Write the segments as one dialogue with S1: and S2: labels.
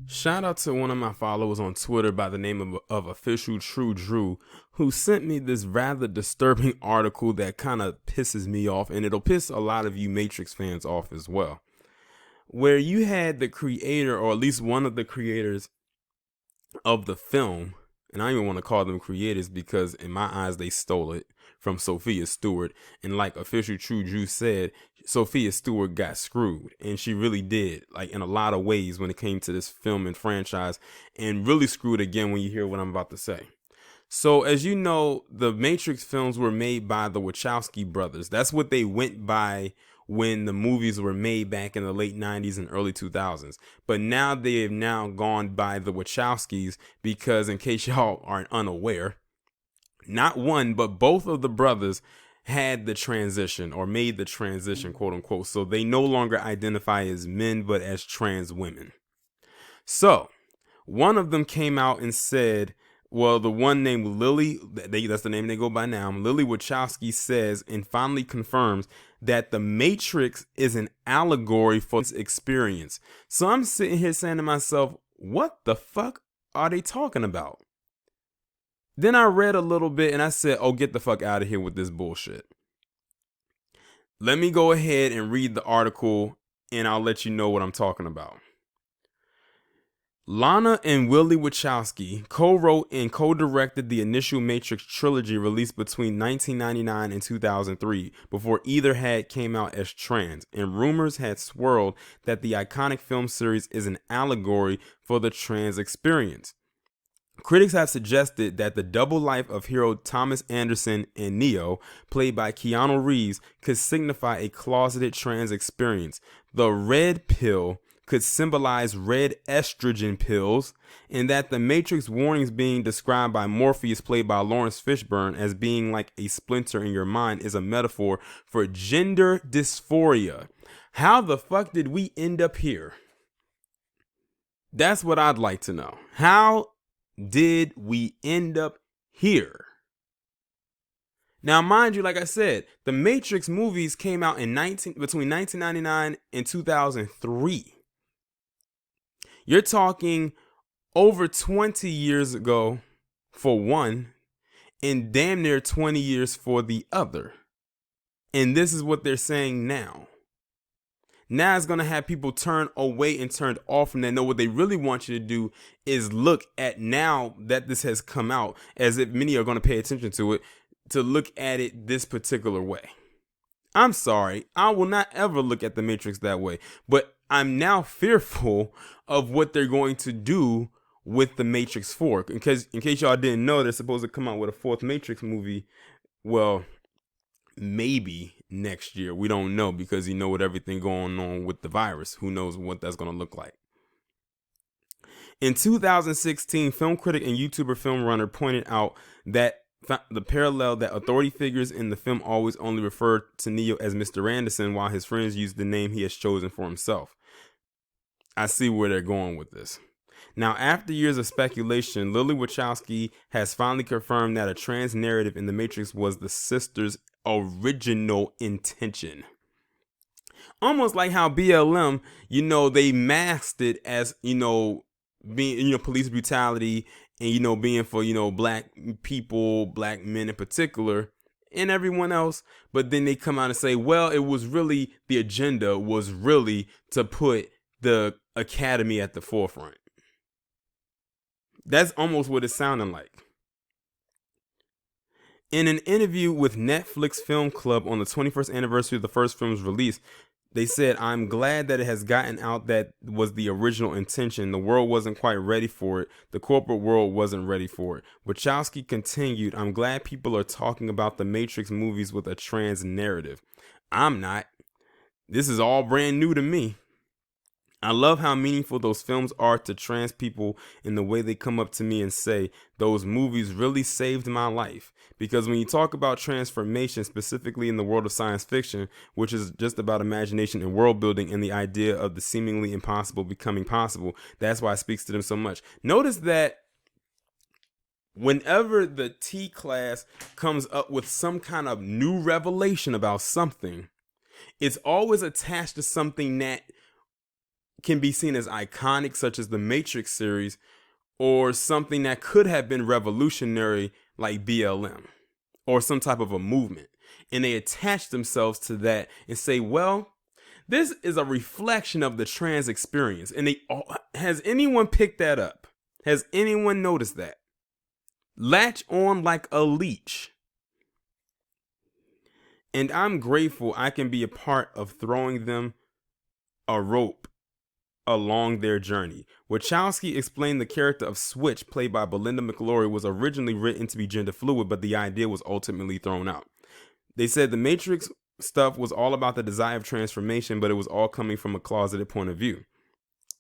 S1: Shout out to one of my followers on Twitter by the name of Official True Drew, who sent me this rather disturbing article that kind of pisses me off, and it'll piss a lot of you Matrix fans off as well. Where you had the creator, or at least one of the creators of the film, and I don't even want to call them creators because in my eyes they stole it from Sophia Stewart. And like Official True Drew said, Sophia Stewart got screwed, and she really did, like in a lot of ways when it came to this film and franchise, and really screwed again when you hear what I'm about to say. So, as you know, the Matrix films were made by the Wachowski brothers. That's what they went by when the movies were made back in the late 90s and early 2000s. But now they have now gone by the Wachowskis because, in case y'all aren't unaware, not one, but both of the brothers had the transition or made the transition, quote unquote. So they no longer identify as men, but as trans women. So one of them came out and said, well, the one named Lily, that's the name they go by now, Lily Wachowski says and finally confirms that the Matrix is an allegory for this experience. So I'm sitting here saying to myself, what the fuck are they talking about? Then I read a little bit and I said, oh, get the fuck out of here with this bullshit. Let me go ahead and read the article and I'll let you know what I'm talking about. Lana and Willie Wachowski co-wrote and co-directed the initial Matrix trilogy released between 1999 and 2003 before either had came out as trans, and rumors had swirled that the iconic film series is an allegory for the trans experience. Critics have suggested that the double life of hero Thomas Anderson and Neo, played by Keanu Reeves, could signify a closeted trans experience. The red pill could symbolize red estrogen pills, and that the Matrix warnings being described by Morpheus, played by Lawrence Fishburne, as being like a splinter in your mind is a metaphor for gender dysphoria. How the fuck did we end up here? That's what I'd like to know. How did we end up here? Now, mind you, like I said, the Matrix movies came out in between 1999 and 2003. You're talking over 20 years ago for one, and damn near 20 years for the other. And this is what they're saying now. Now it's going to have people turn away and turned off from that. No, what they really want you to do is look at, now that this has come out, as if many are going to pay attention to it, to look at it this particular way. I'm sorry, I will not ever look at the Matrix that way, but I'm now fearful of what they're going to do with the Matrix 4. In case y'all didn't know, they're supposed to come out with a fourth Matrix movie. Well, maybe next year. We don't know, because you know, with everything going on with the virus, who knows what that's going to look like. In 2016, film critic and YouTuber Film Runner pointed out that the parallel that authority figures in the film always only refer to Neo as Mr. Anderson, while his friends use the name he has chosen for himself. I see where they're going with this. Now, after years of speculation, Lily Wachowski has finally confirmed that a trans narrative in The Matrix was the sisters' original intention. Almost like how BLM, they masked it as, being, police brutality and, being for, black people, black men in particular, and everyone else. But then they come out and say, well, it was really, the agenda was really to put the academy at the forefront. That's almost what it's sounding like. In an interview with Netflix Film Club on the 21st anniversary of the first film's release, they said, I'm glad that it has gotten out that was the original intention. The world wasn't quite ready for it. The corporate world wasn't ready for it. Wachowski continued, I'm glad people are talking about the Matrix movies with a trans narrative. I'm not. This is all brand new to me. I love how meaningful those films are to trans people in the way they come up to me and say, those movies really saved my life. Because when you talk about transformation, specifically in the world of science fiction, which is just about imagination and world building and the idea of the seemingly impossible becoming possible, that's why it speaks to them so much. Notice that whenever the T class comes up with some kind of new revelation about something, it's always attached to something that can be seen as iconic, such as the Matrix series, or something that could have been revolutionary, like BLM, or some type of a movement. And they attach themselves to that and say, well, this is a reflection of the trans experience. And has anyone picked that up? Has anyone noticed that? Latch on like a leech. And I'm grateful I can be a part of throwing them a rope along their journey. Wachowski explained the character of Switch, played by Belinda McLaury, was originally written to be gender fluid, but the idea was ultimately thrown out. They said the Matrix stuff was all about the desire of transformation, but it was all coming from a closeted point of view.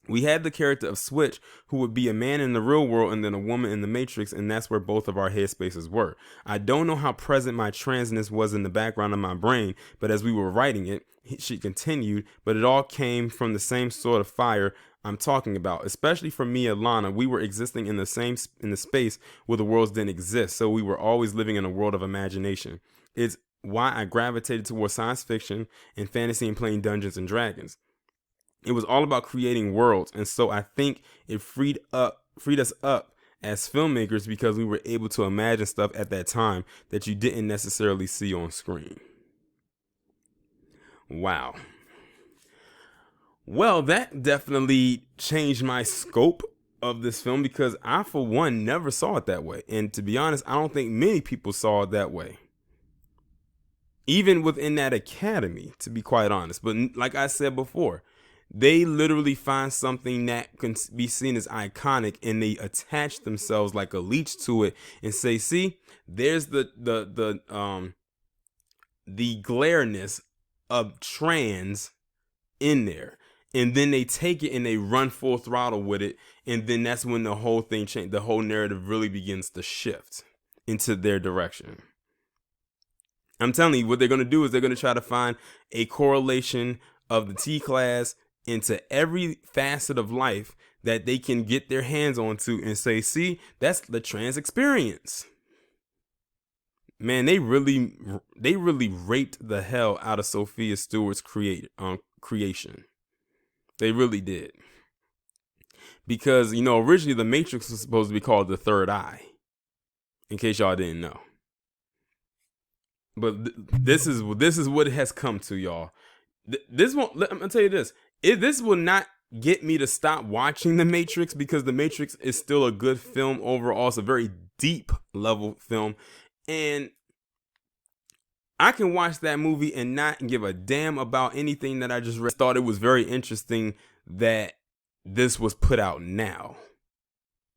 S1: We had the character of Switch, who would be a man in the real world and then a woman in the Matrix, and that's where both of our headspaces were. I don't know how present my transness was in the background of my brain, but as we were writing it, she continued, but it all came from the same sort of fire I'm talking about. Especially for me and Lana, we were existing in the space where the worlds didn't exist, so we were always living in a world of imagination. It's why I gravitated towards science fiction and fantasy and playing Dungeons and Dragons. It was all about creating worlds, and so I think it freed us up as filmmakers because we were able to imagine stuff at that time that you didn't necessarily see on screen. Wow. Well, that definitely changed my scope of this film because I, for one, never saw it that way. And to be honest, I don't think many people saw it that way. Even within that academy, to be quite honest. But like I said before, they literally find something that can be seen as iconic and they attach themselves like a leech to it and say, see, there's the glareness of trans in there. And then they take it and they run full throttle with it. And then that's when the whole thing changes. The whole narrative really begins to shift into their direction. I'm telling you, what they're going to do is they're going to try to find a correlation of the T-class into every facet of life that they can get their hands onto and say, see, that's the trans experience. Man, they really raped the hell out of Sophia Stewart's creation. They really did. Because, originally the Matrix was supposed to be called the Third Eye, in case y'all didn't know. But this is what it has come to, y'all. This won't. I'm gonna tell you this. This will not get me to stop watching The Matrix because The Matrix is still a good film overall. It's a very deep level film, and I can watch that movie and not give a damn about anything that I just read. I thought it was very interesting that this was put out now.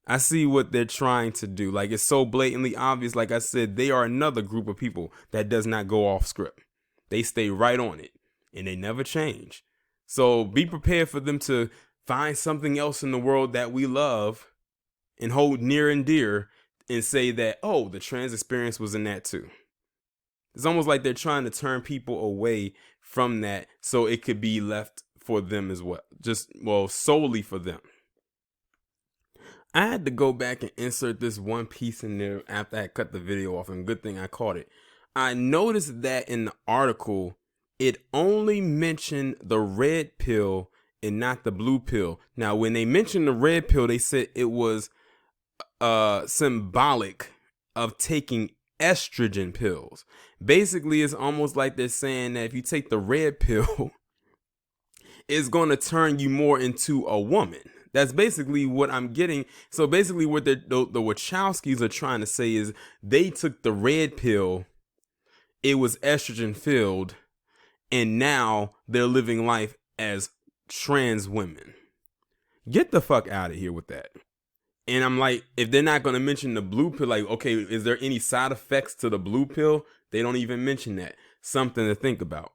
S1: I see what they're trying to do. Like, it's so blatantly obvious. Like I said, they are another group of people that does not go off script. They stay right on it and they never change. So be prepared for them to find something else in the world that we love and hold near and dear and say that, oh, the trans experience was in that too. It's almost like they're trying to turn people away from that so it could be left for them as well. Solely for them. I had to go back and insert this one piece in there after I cut the video off, and good thing I caught it. I noticed that in the article, it only mentioned the red pill and not the blue pill. Now, when they mentioned the red pill, they said it was symbolic of taking estrogen pills. Basically, it's almost like they're saying that if you take the red pill, it's going to turn you more into a woman. That's basically what I'm getting. So basically what the Wachowskis are trying to say is they took the red pill, it was estrogen filled, and now they're living life as trans women. Get the fuck out of here with that. And I'm like, if they're not going to mention the blue pill, like, okay, is there any side effects to the blue pill? They don't even mention that. Something to think about.